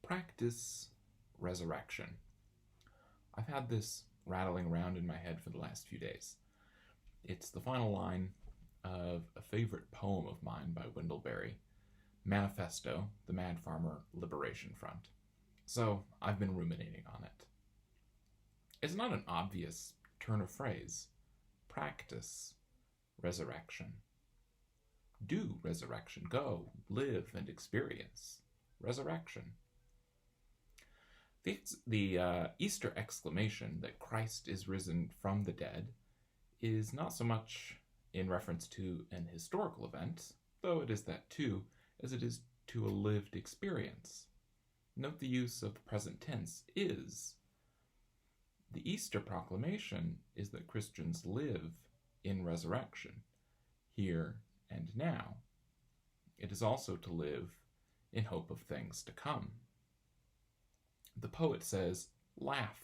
Practice resurrection. I've had this rattling around in my head for the last few days. It's the final line of a favorite poem of mine by Wendell Berry, Manifesto, the Mad Farmer Liberation Front. So I've been ruminating on it. It's not an obvious turn of phrase. Practice resurrection. Do resurrection. Go, live, and experience resurrection. The Easter exclamation that Christ is risen from the dead is not so much in reference to an historical event, though it is that too, as it is to a lived experience. Note the use of the present tense, is. The Easter proclamation is that Christians live in resurrection, here and now. It is also to live in hope of things to come. The poet says, laugh.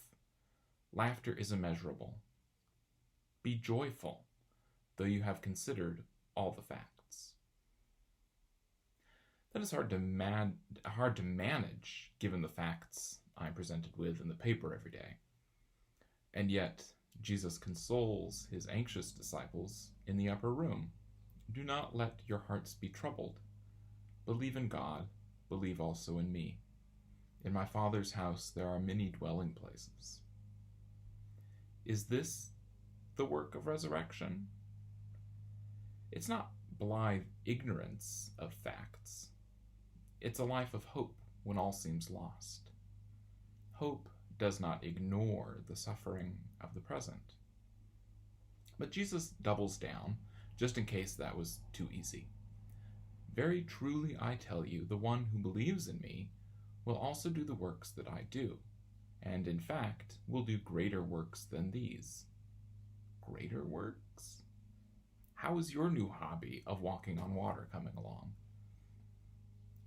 Laughter is immeasurable. Be joyful, though you have considered all the facts. That is hard to manage, given the facts I'm presented with in the paper every day. And yet, Jesus consoles his anxious disciples in the upper room. Do not let your hearts be troubled. Believe in God, believe also in me. In my Father's house there are many dwelling places. Is this the work of resurrection? It's not blithe ignorance of facts. It's a life of hope when all seems lost. Hope does not ignore the suffering of the present. But Jesus doubles down, just in case that was too easy. Very truly I tell you, the one who believes in me will also do the works that I do, and in fact will do greater works than these. Greater works? How is your new hobby of walking on water coming along?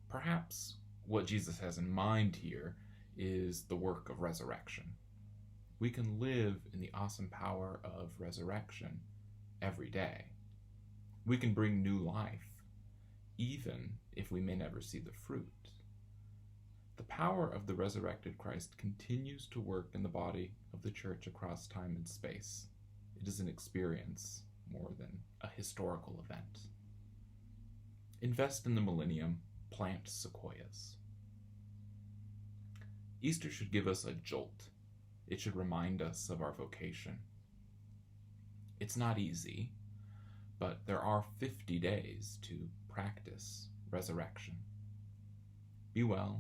Perhaps what Jesus has in mind here is the work of resurrection. We can live in the awesome power of resurrection every day. We can bring new life, even if we may never see the fruit. The power of the resurrected Christ continues to work in the body of the church across time and space. It is an experience more than a historical event. Invest in the millennium, plant sequoias. Easter should give us a jolt. It should remind us of our vocation. It's not easy, but there are 50 days to practice resurrection. Be well,